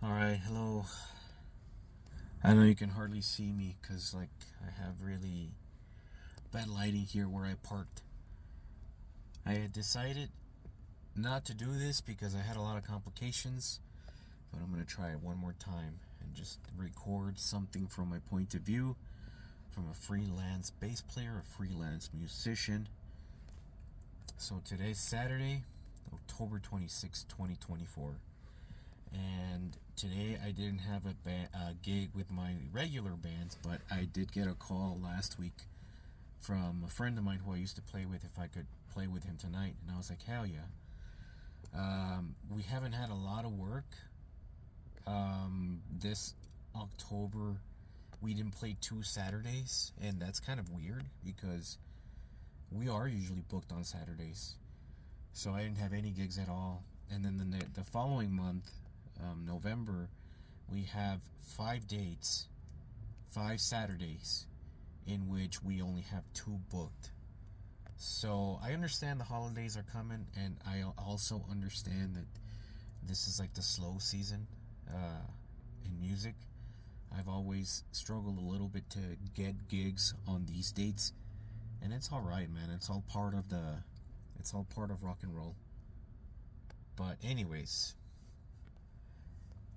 Alright, hello. I know you can hardly see me because I have really bad lighting here where I parked. I had decided not to do this because I had a lot of complications, but I'm going to try it one more time and just record something from my point of view, from a freelance bass player, a freelance musician. So today's Saturday, October 26, 2024. And today I didn't have a gig with my regular bands, but I did get a call last week from a friend of mine who I used to play with if I could play with him tonight. And I was like, hell yeah. We haven't had a lot of work. This October we didn't play 2 Saturdays, and that's kind of weird because we are usually booked on Saturdays. So I didn't have any gigs at all. And then the following month, November, we have 5 dates, 5 Saturdays, in which we only have 2 booked. So I understand the holidays are coming, and I also understand that this is like the slow season in music. I've always struggled a little bit to get gigs on these dates, and it's all right, man. It's all part of rock and roll. But anyways,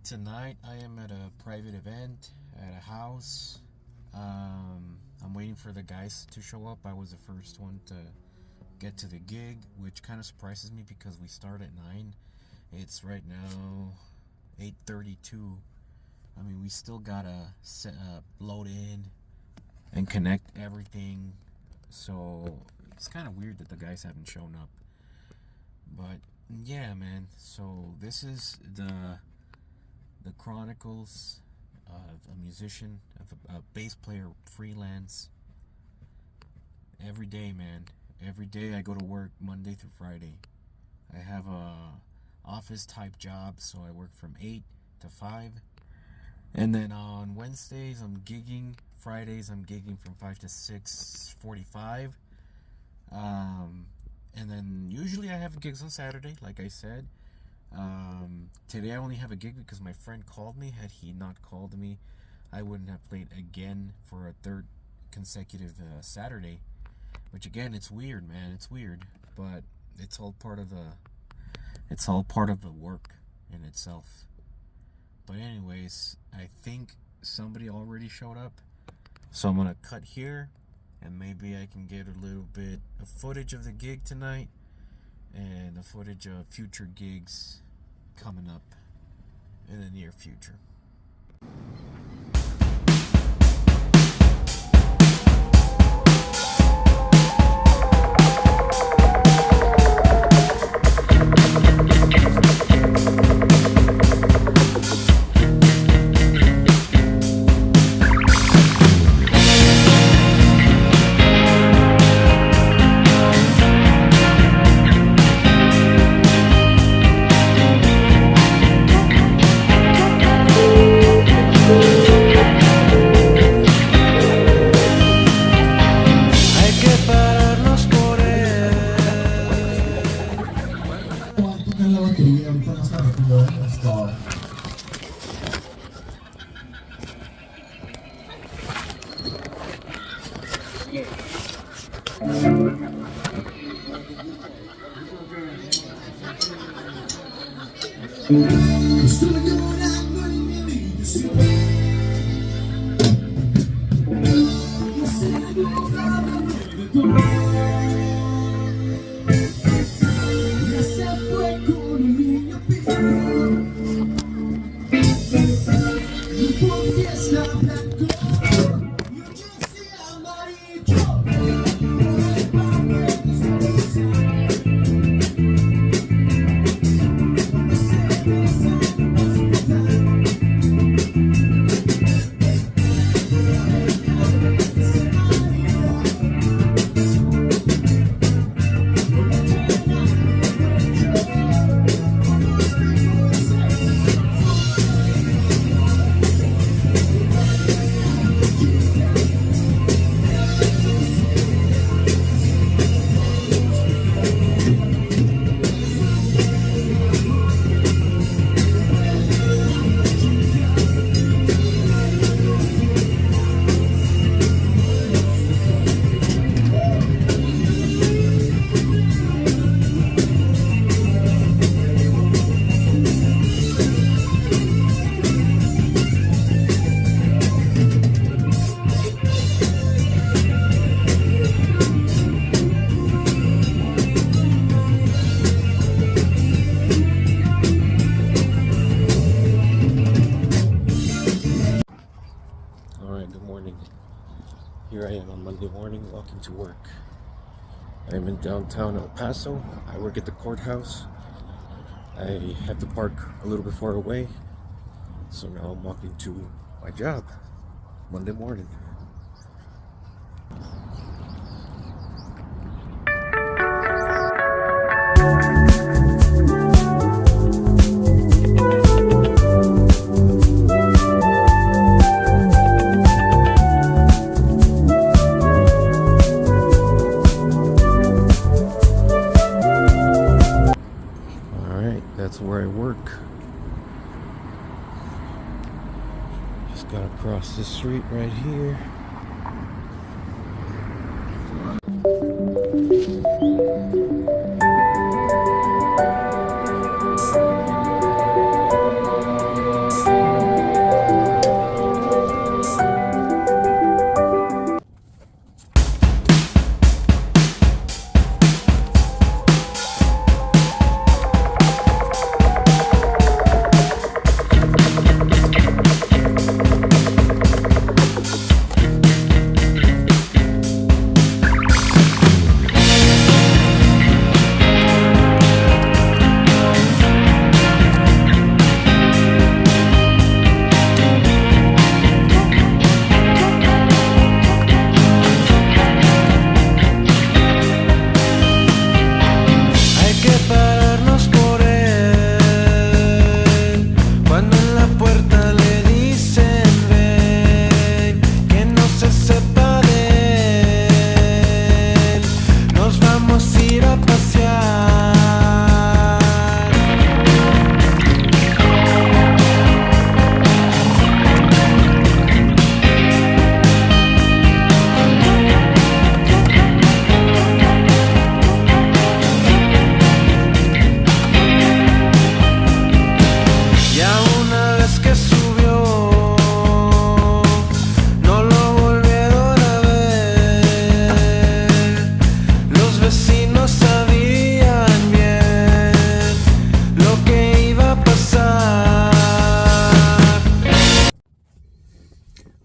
tonight I am at a private event at a house. I'm waiting for the guys to show up. I was the first one to get to the gig, which kind of surprises me because we start at 9. It's right now 8:32. I mean, we still gotta load in and connect everything. So it's kind of weird that the guys haven't shown up. But yeah, man. So this is the chronicles of a musician, of a bass player, freelance. Every day, man. Every day I go to work Monday through Friday. I have a office type job, so I work from 8 to 5. And then on Wednesdays I'm gigging. Fridays I'm gigging from 5 to 6:45. And then usually I have gigs on Saturday, like I said. Today I only have a gig because my friend called me. Had he not called me, I wouldn't have played again for a 3rd consecutive Saturday. Which again, it's weird, man. It's weird, but it's all part of the work in itself. But anyways, I think somebody already showed up, so I'm gonna cut here, and maybe I can get a little bit of footage of the gig tonight and the footage of future gigs coming up in the near future. Monday morning walking to work. I'm in downtown El Paso. I work at the courthouse. I have to park a little bit far away, so now I'm walking to my job Monday morning. That's where I work. Just gotta cross the street right here.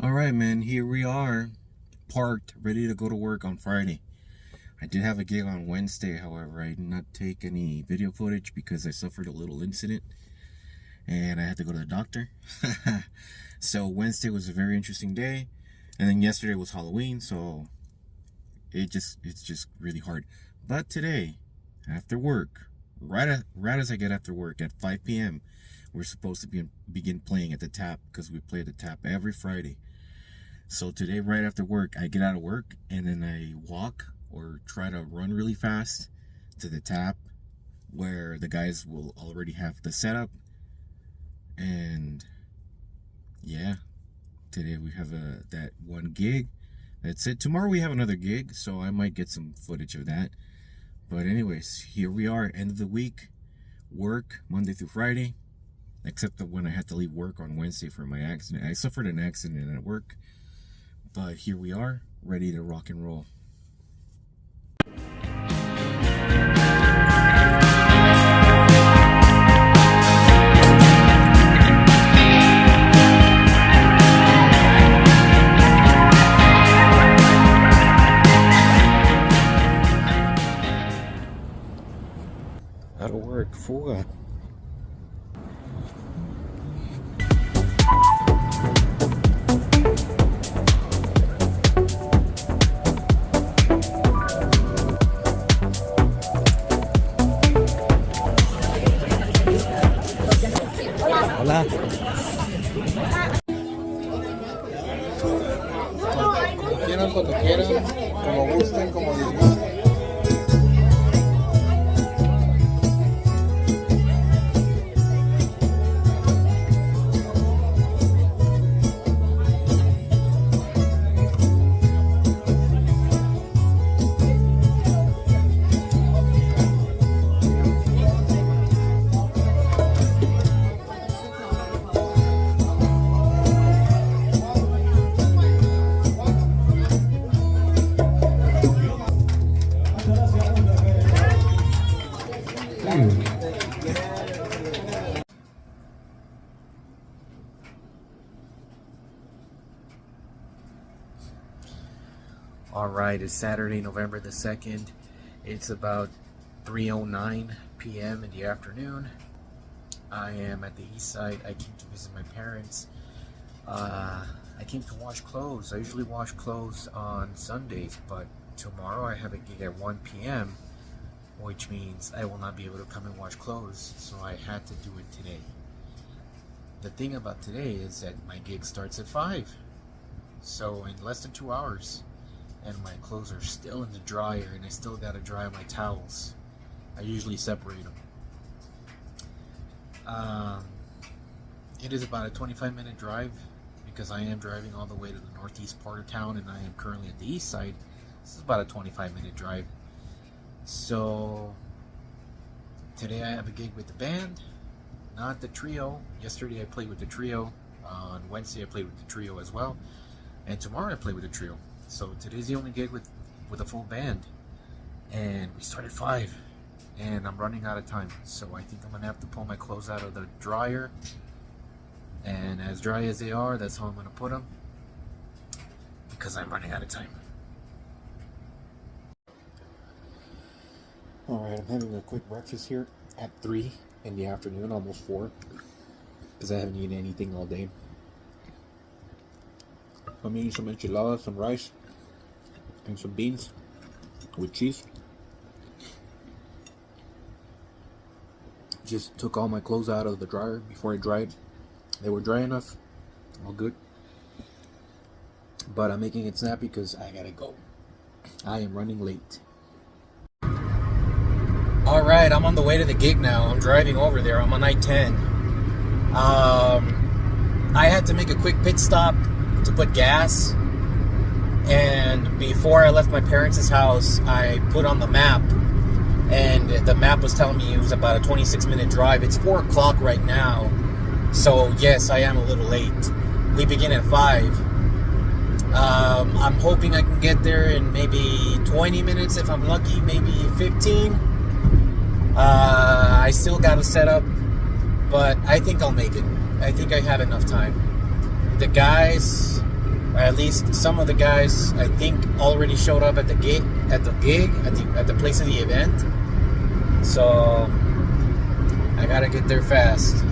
Alright, man, here we are, parked, ready to go to work on Friday. I did have a gig on Wednesday, however. I did not take any video footage because I suffered a little incident and I had to go to the doctor. So Wednesday was a very interesting day, and then yesterday was Halloween, so it's just really hard. But today, after work, right as I get after work at 5 p.m., we're supposed to begin playing at the Tap, because we play at the Tap every Friday. So today, right after work, I get out of work and then I walk or try to run really fast to the Tap, where the guys will already have the setup. And yeah, today we have that one gig. That's it. Tomorrow we have another gig, so I might get some footage of that. But anyways, here we are, end of the week, work Monday through Friday, except that when I had to leave work on Wednesday for my accident. I suffered an accident at work, but here we are, ready to rock and roll. Out of work, fuga. Hola. Como quieran, cuando quieran, como gusten, como les guste. Alright, it's Saturday, November the 2nd. It's about 3:09 p.m. in the afternoon. I am at the east side. I came to visit my parents. I came to wash clothes. I usually wash clothes on Sundays, but tomorrow I have a gig at 1 p.m., which means I will not be able to come and wash clothes, so I had to do it today. The thing about today is that my gig starts at 5, so in less than 2 hours. And my clothes are still in the dryer, and I still gotta dry my towels. I usually separate them. It is about a 25-minute drive because I am driving all the way to the northeast part of town, and I am currently at the east side. This is about a 25-minute drive. So today I have a gig with the band, not the trio. Yesterday I played with the trio. On Wednesday I played with the trio as well, and tomorrow I play with the trio. So today's the only gig with a full band, and we start at 5, and I'm running out of time, so I think I'm gonna have to pull my clothes out of the dryer, and as dry as they are, that's how I'm gonna put them, because I'm running out of time. Alright, I'm having a quick breakfast here at 3 in the afternoon, almost 4, because I haven't eaten anything all day. I'm eating some enchiladas, some rice, and some beans with cheese. Just took all my clothes out of the dryer before I dried. They were dry enough, all good. But I'm making it snappy because I gotta go. I am running late. Alright, I'm on the way to the gig now. I'm driving over there. I'm on I-10. I had to make a quick pit stop to put gas, and before I left my parents' house I put on the map, and the map was telling me it was about a 26-minute drive. It's 4 o'clock right now, so yes, I am a little late. We begin at 5. I'm hoping I can get there in maybe 20 minutes if I'm lucky, maybe 15. I still gotta set up, but I think I'll make it. I think I have enough time. The guys, or at least some of the guys, I think already showed up at the gig, at the place of the event. So I gotta get there fast.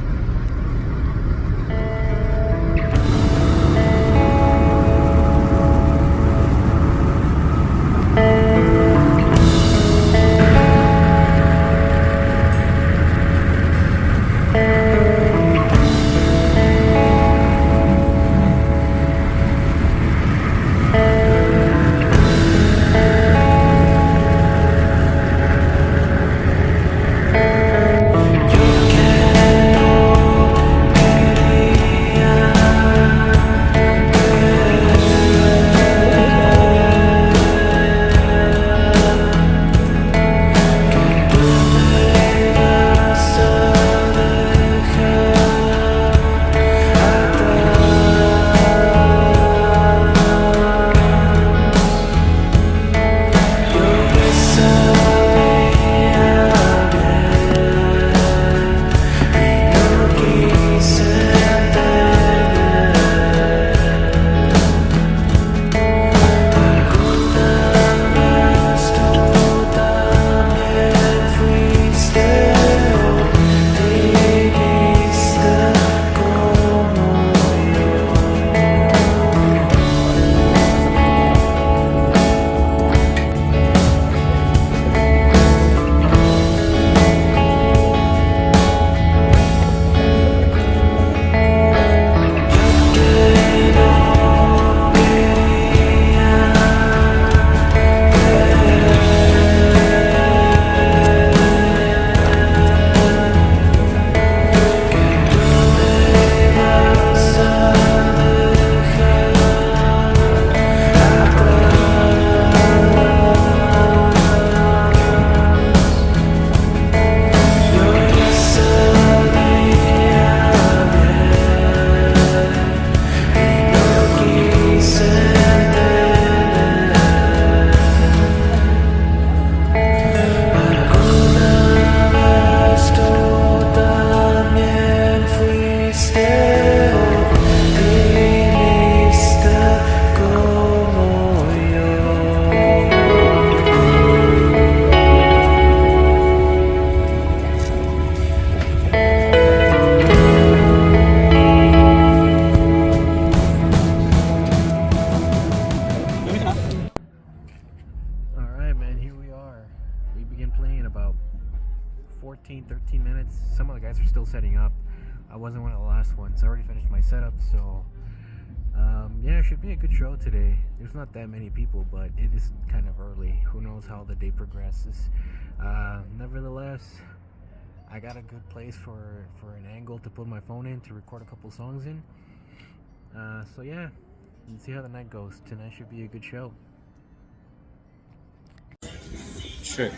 last ones. I already finished my setup, so yeah, it should be a good show today. There's not that many people, but it is kind of early. Who knows how the day progresses. Nevertheless, I got a good place for an angle to put my phone in to record a couple songs in. So yeah, let's see how the night goes. Tonight should be a good show. Check,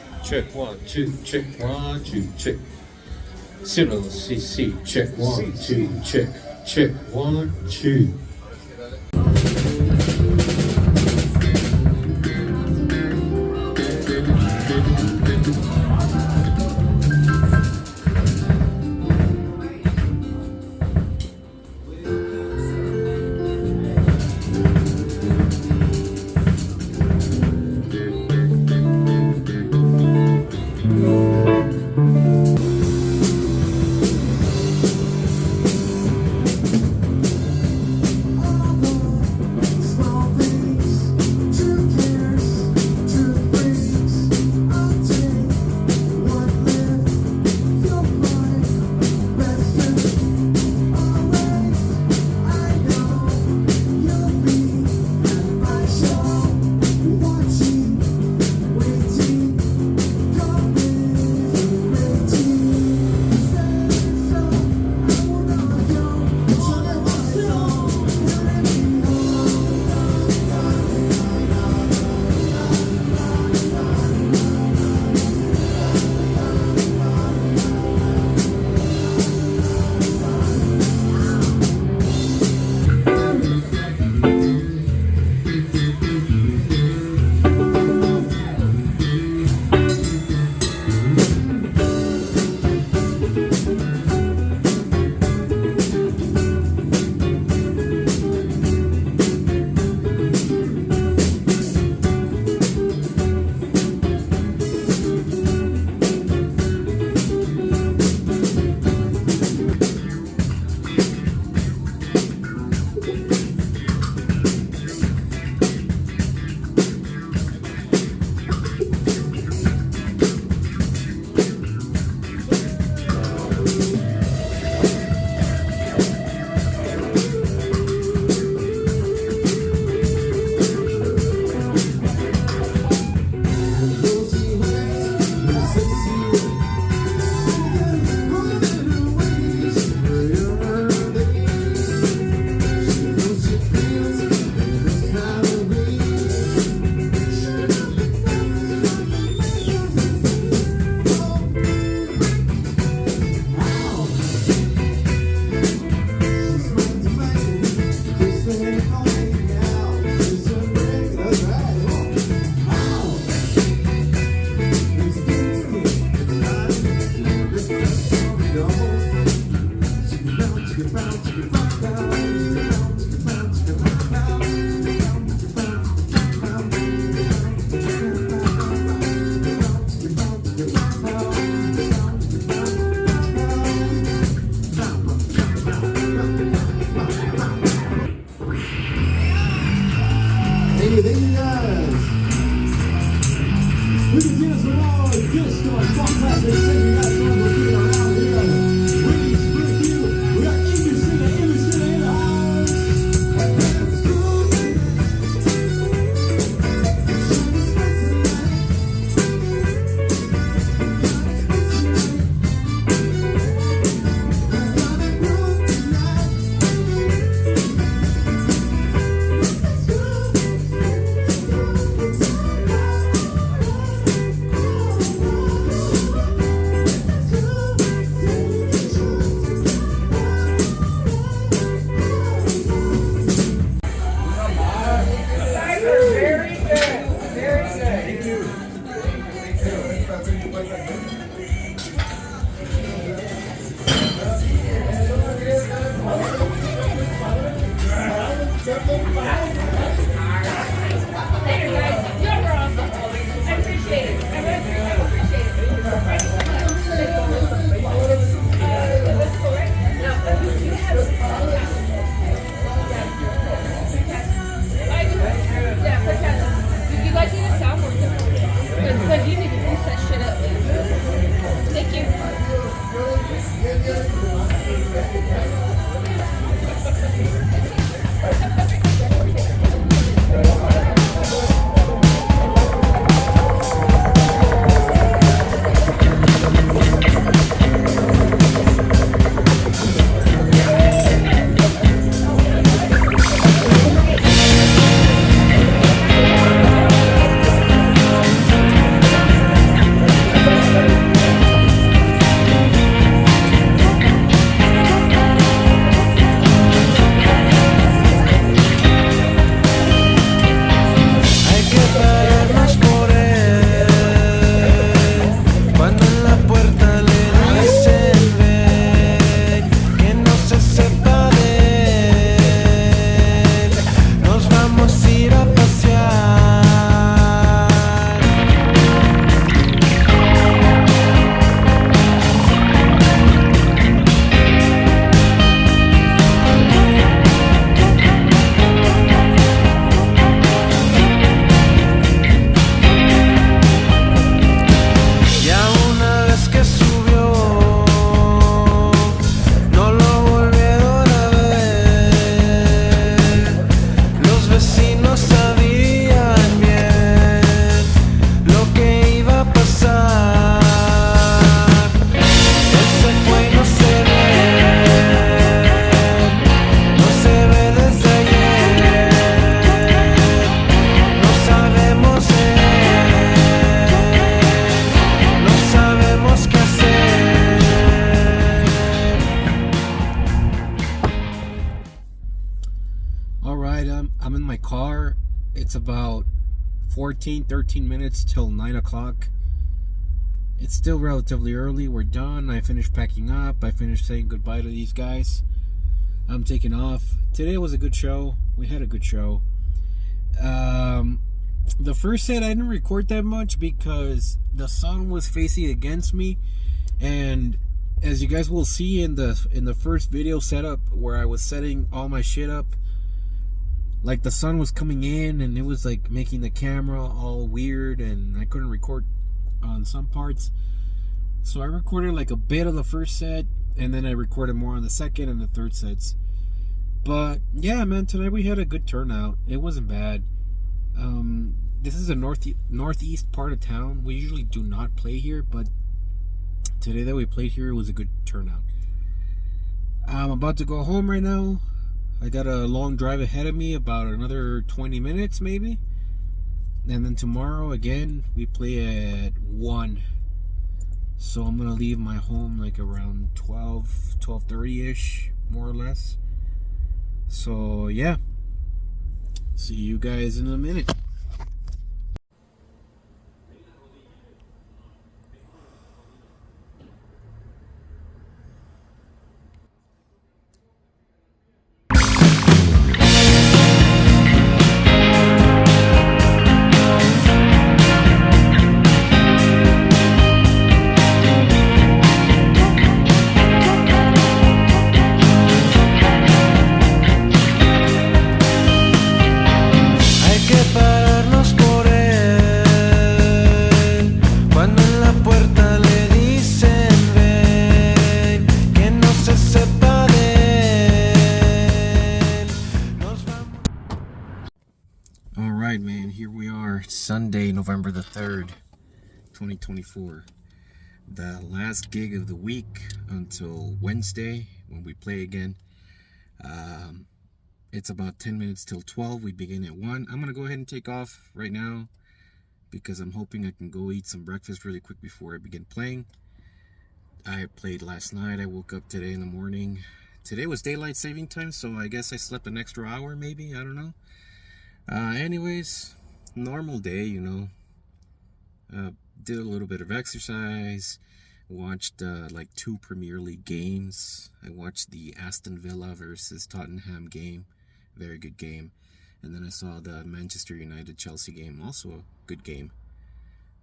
1, 2, check, 1, 2, check. Signal CC, check, 1, 2, check, 1, 2. We got English singer, I'm in my car. It's about 13 minutes till 9 o'clock. It's still relatively early. We're done. I finished packing up. I finished saying goodbye to these guys. I'm taking off. Today was a good show. We had a good show. The first set I didn't record that much because the sun was facing against me, and as you guys will see in the first video setup where I was setting all my shit up, like the sun was coming in and it was like making the camera all weird, and I couldn't record on some parts. So I recorded like a bit of the first set, and then I recorded more on the second and the third sets. But yeah, man, tonight we had a good turnout. It wasn't bad. This is a northeast part of town. We usually do not play here, but today that we played here, it was a good turnout. I'm about to go home right now. I got a long drive ahead of me, about another 20 minutes maybe. And then tomorrow again, we play at 1. So I'm gonna leave my home like around 12:30ish, more or less. So yeah, see you guys in a minute. Alright, man, here we are, Sunday, November the 3rd, 2024. The last gig of the week until Wednesday when we play again. It's about 10 minutes till 12. We begin at 1. I'm going to go ahead and take off right now because I'm hoping I can go eat some breakfast really quick before I begin playing. I played last night. I woke up today in the morning. Today was daylight saving time, so I guess I slept an extra hour maybe. I don't know. Anyways, normal day, you know. Did a little bit of exercise. Watched like 2 Premier League games. I watched the Aston Villa versus Tottenham game. Very good game. And then I saw the Manchester United Chelsea game. Also a good game.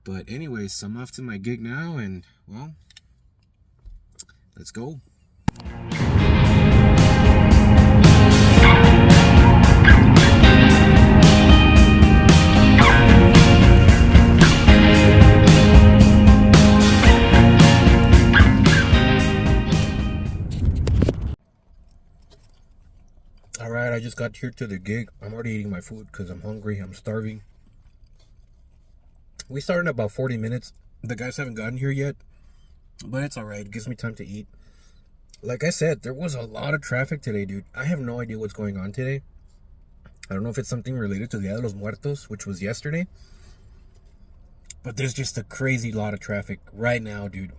But anyways, I'm off to my gig now, and well, let's go. All right, I just got here to the gig. I'm already eating my food because I'm hungry. I'm starving. We start in about 40 minutes. The guys haven't gotten here yet, but it's all right. It gives me time to eat. Like I said, there was a lot of traffic today, dude. I have no idea what's going on today. I don't know if it's something related to Dia de los Muertos, which was yesterday. But there's just a crazy lot of traffic right now, dude.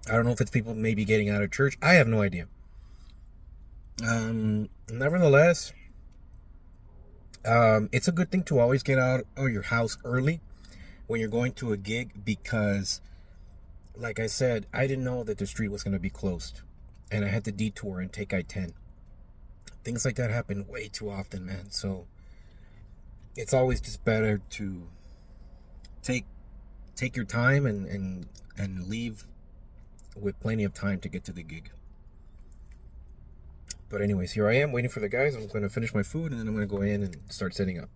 I don't know if it's people maybe getting out of church. I have no idea. Nevertheless, it's a good thing to always get out of your house early when you're going to a gig because, like I said, I didn't know that the street was going to be closed. And I had to detour and take I-10. Things like that happen way too often, man. So it's always just better to take your time and leave with plenty of time to get to the gig. But anyways, here I am waiting for the guys. I'm going to finish my food and then I'm going to go in and start setting up.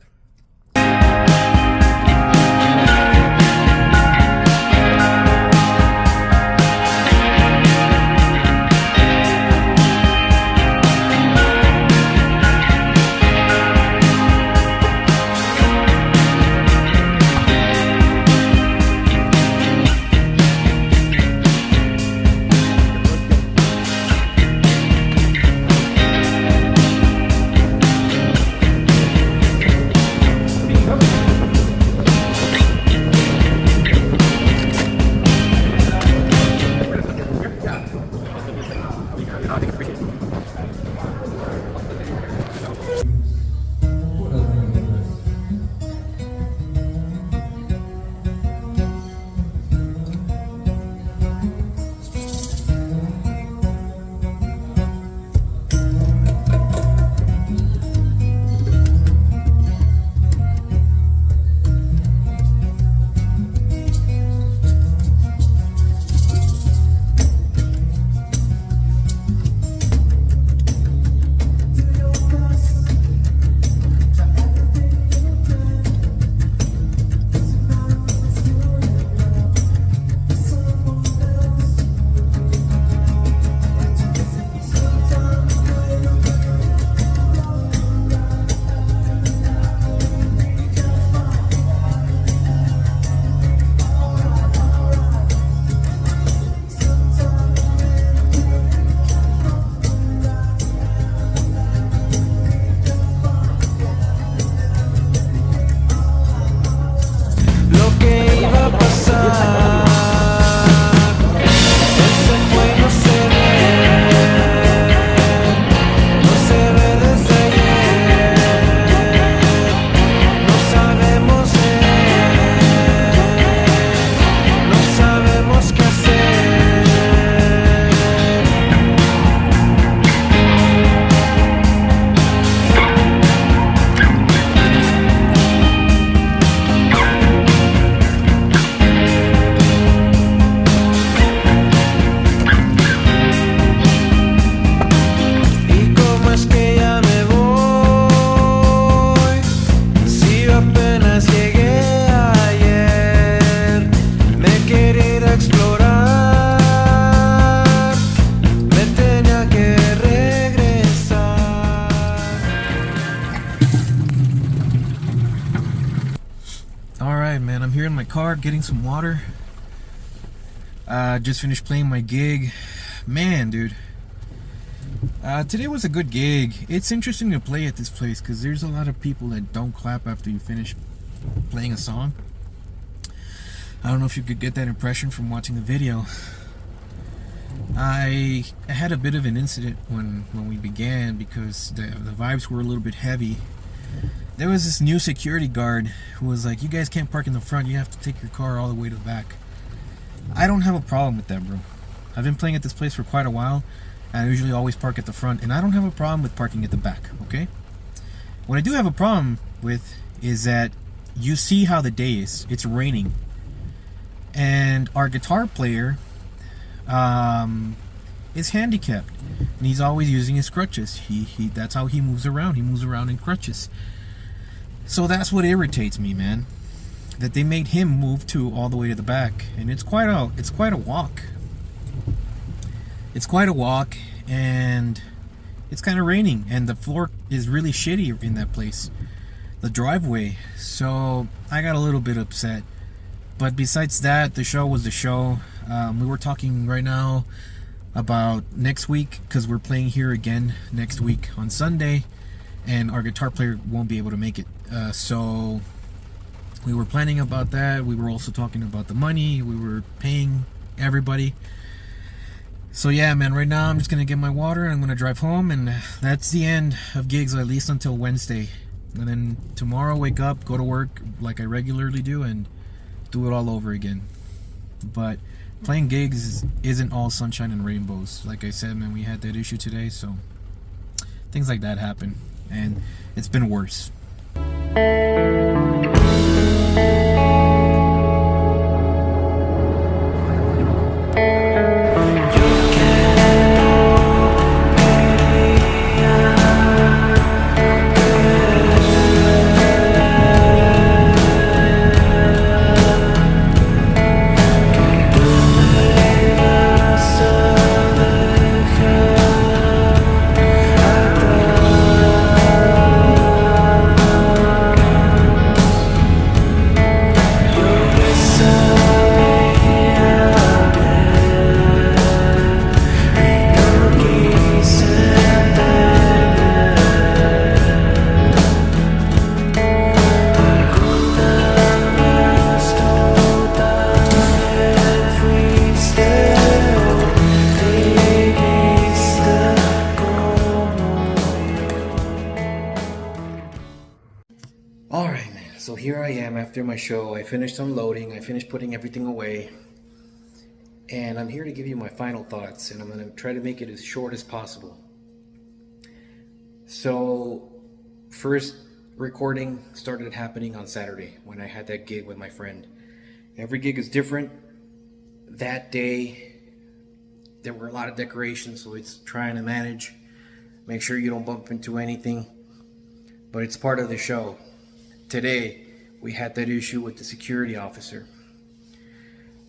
Man, I'm here in my car getting some water. Just finished playing my gig. Man, dude, today was a good gig. It's interesting to play at this place because there's a lot of people that don't clap after you finish playing a song. I don't know if you could get that impression from watching the video. I had a bit of an incident when we began because the vibes were a little bit heavy. There was this new security guard who was like, you guys can't park in the front, you have to take your car all the way to the back. I don't have a problem with that, bro. I've been playing at this place for quite a while, and I usually always park at the front, and I don't have a problem with parking at the back, okay? What I do have a problem with is that you see how the day is. It's raining. And our guitar player is handicapped, and he's always using his crutches. That's how he moves around. He moves around in crutches. So that's what irritates me, man. That they made him move all the way to the back, and it's quite a walk. It's quite a walk, and it's kind of raining, and the floor is really shitty in that place, the driveway. So I got a little bit upset. But besides that, the show was the show. We were talking right now about next week, because we're playing here again next week on Sunday, and our guitar player won't be able to make it. So we were planning about that. We were also talking about the money we were paying everybody. So yeah, man, right now I'm just gonna get my water and I'm gonna drive home, and that's the end of gigs, at least until Wednesday. And then tomorrow, wake up, go to work like I regularly do, and do it all over again. But playing gigs isn't all sunshine and rainbows. Like I said, man, we had that issue today, so things like that happen, and it's been worse. Alright, man, so here I am after my show. I finished unloading, I finished putting everything away, and I'm here to give you my final thoughts, and I'm going to try to make it as short as possible. So, first recording started happening on Saturday when I had that gig with my friend. Every gig is different. That day, there were a lot of decorations, so it's trying to manage, make sure you don't bump into anything, but it's part of the show. Today, we had that issue with the security officer.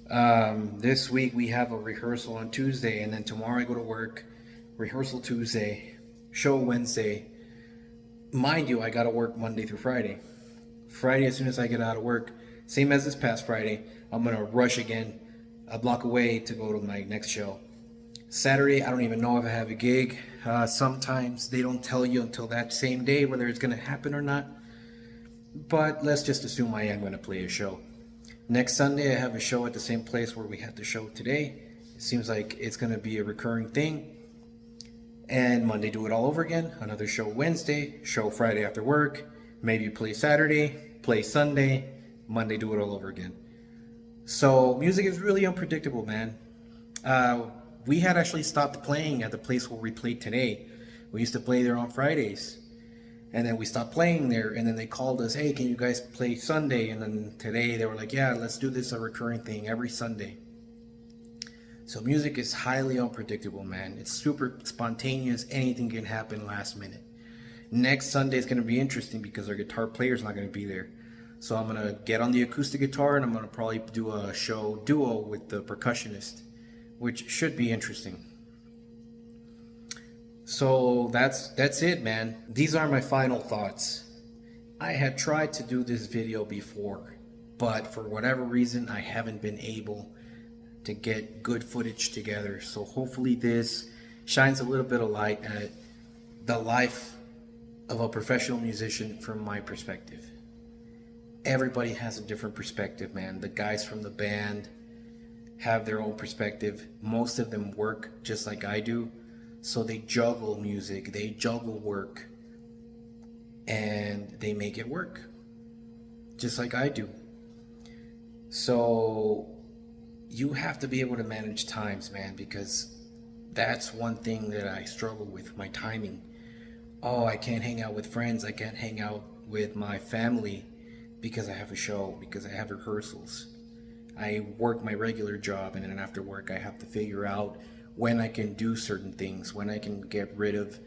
This week, we have a rehearsal on Tuesday, and then tomorrow I go to work, rehearsal Tuesday, show Wednesday. Mind you, I gotta work Monday through Friday. Friday, as soon as I get out of work, same as this past Friday, I'm gonna rush again, a block away to go to my next show. Saturday, I don't even know if I have a gig. Sometimes they don't tell you until that same day whether it's gonna happen or not. But let's just assume I am going to play a show. Next Sunday, I have a show at the same place where we had the show today. It seems like it's going to be a recurring thing. And Monday, do it all over again. Another show Wednesday, show Friday after work. Maybe play Saturday, play Sunday, Monday, do it all over again. So music is really unpredictable, man. We had actually stopped playing at the place where we played today. We used to play there on Fridays. And then we stopped playing there, and then they called us, hey, can you guys play Sunday? And then today they were like, yeah, let's do this a recurring thing every Sunday. So music is highly unpredictable, man. It's super spontaneous. Anything can happen last minute. Next Sunday is going to be interesting because our guitar player is not going to be there. So I'm going to get on the acoustic guitar, and I'm going to probably do a show duo with the percussionist, which should be interesting. So that's it, man. These are my final thoughts. I had tried to do this video before, but for whatever reason, I haven't been able to get good footage together. So hopefully this shines a little bit of light at the life of a professional musician from my perspective. Everybody has a different perspective, man. The guys from the band have their own perspective. Most of them work just like I do. So they juggle music, they juggle work, and they make it work, just like I do. So you have to be able to manage times, man, because that's one thing that I struggle with, my timing. Oh, I can't hang out with friends, I can't hang out with my family because I have a show, because I have rehearsals. I work my regular job, and then after work I have to figure out when I can do certain things, when I can get rid of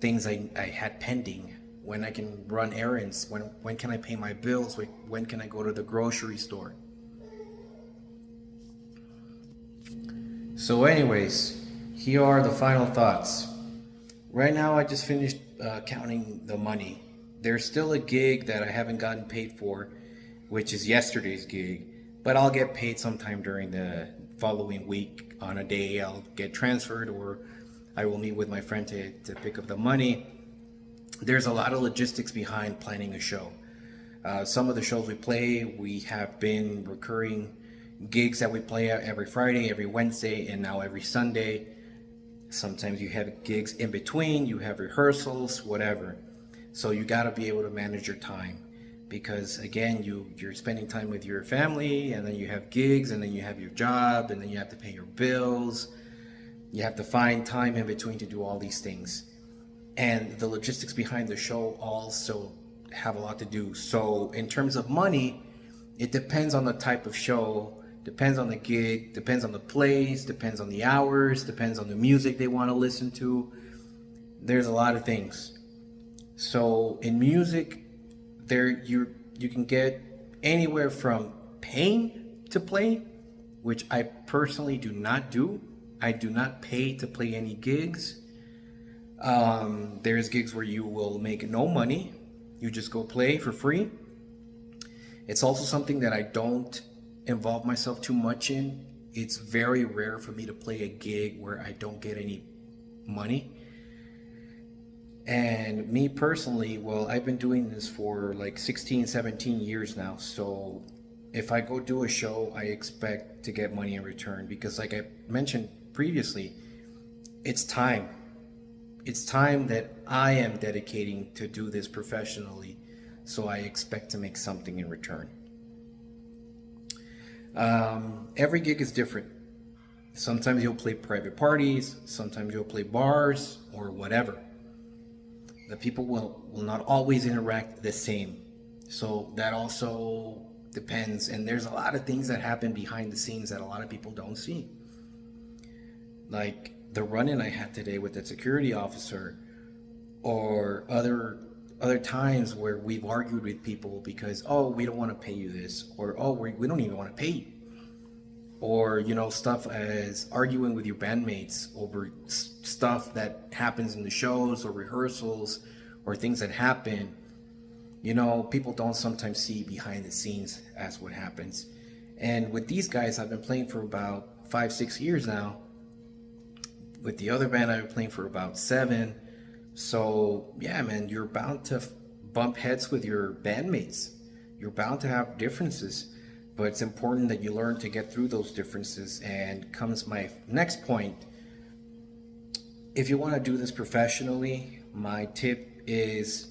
things I had pending, when I can run errands, when can I pay my bills, when can I go to the grocery store. So anyways, here are the final thoughts. Right now, I just finished counting the money. There's still a gig that I haven't gotten paid for, which is yesterday's gig, but I'll get paid sometime during the following week. On a day I'll get transferred, or I will meet with my friend to pick up the money. There's a lot of logistics behind planning a show. Some of the shows we play, we have been recurring gigs that we play every Friday, every Wednesday, and now every Sunday. Sometimes you have gigs in between, you have rehearsals, whatever. So you got to be able to manage your time, because again, you're spending time with your family, and then you have gigs, and then you have your job, and then you have to pay your bills. You have to find time in between to do all these things. And the logistics behind the show also have a lot to do. So in terms of money, it depends on the type of show, depends on the gig, depends on the place, depends on the hours, depends on the music they want to listen to. There's a lot of things. So in music, you can get anywhere from paying to play, which I personally do not do. I do not pay to play any gigs. There's gigs where you will make no money. You just go play for free. It's also something that I don't involve myself too much in. It's very rare for me to play a gig where I don't get any money. And me personally, well, I've been doing this for like 16, 17 years now. So if I go do a show, I expect to get money in return, because like I mentioned previously, it's time. It's time that I am dedicating to do this professionally, so I expect to make something in return. Every gig is different. Sometimes you'll play private parties, sometimes you'll play bars or whatever. The people will not always interact the same. So that also depends, and there's a lot of things that happen behind the scenes that a lot of people don't see. Like the run-in I had today with the security officer, or other times where we've argued with people because, oh, we don't want to pay you this, or oh, we don't even want to pay you, or stuff as arguing with your bandmates over stuff that happens in the shows or rehearsals or things that happen. People don't sometimes see behind the scenes as what happens. And with these guys, I've been playing for about 5-6 years now. With the other band, I've been playing for about 7. So yeah, man, you're bound to bump heads with your bandmates. You're bound to have differences, but it's important that you learn to get through those differences. And comes my next point. If you want to do this professionally, my tip is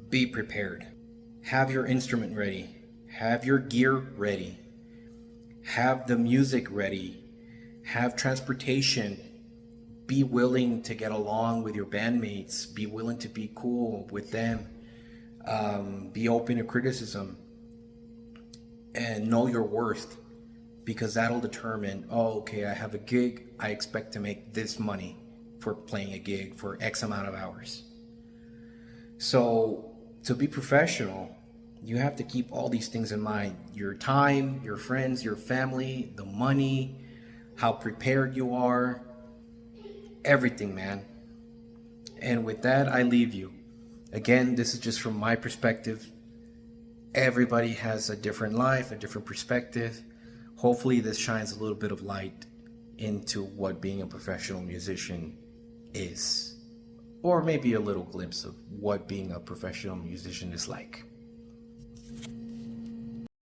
be prepared. Have your instrument ready. Have your gear ready. Have the music ready. Have transportation. Be willing to get along with your bandmates. Be willing to be cool with them. Be open to criticism. And know your worth, because that'll determine, oh, okay, I have a gig. I expect to make this money for playing a gig for X amount of hours. So to be professional, you have to keep all these things in mind. Your time, your friends, your family, the money, how prepared you are, everything, man. And with that, I leave you. Again, this is just from my perspective. Everybody has a different life, a different perspective. Hopefully this shines a little bit of light into what being a professional musician is. Or maybe a little glimpse of what being a professional musician is like.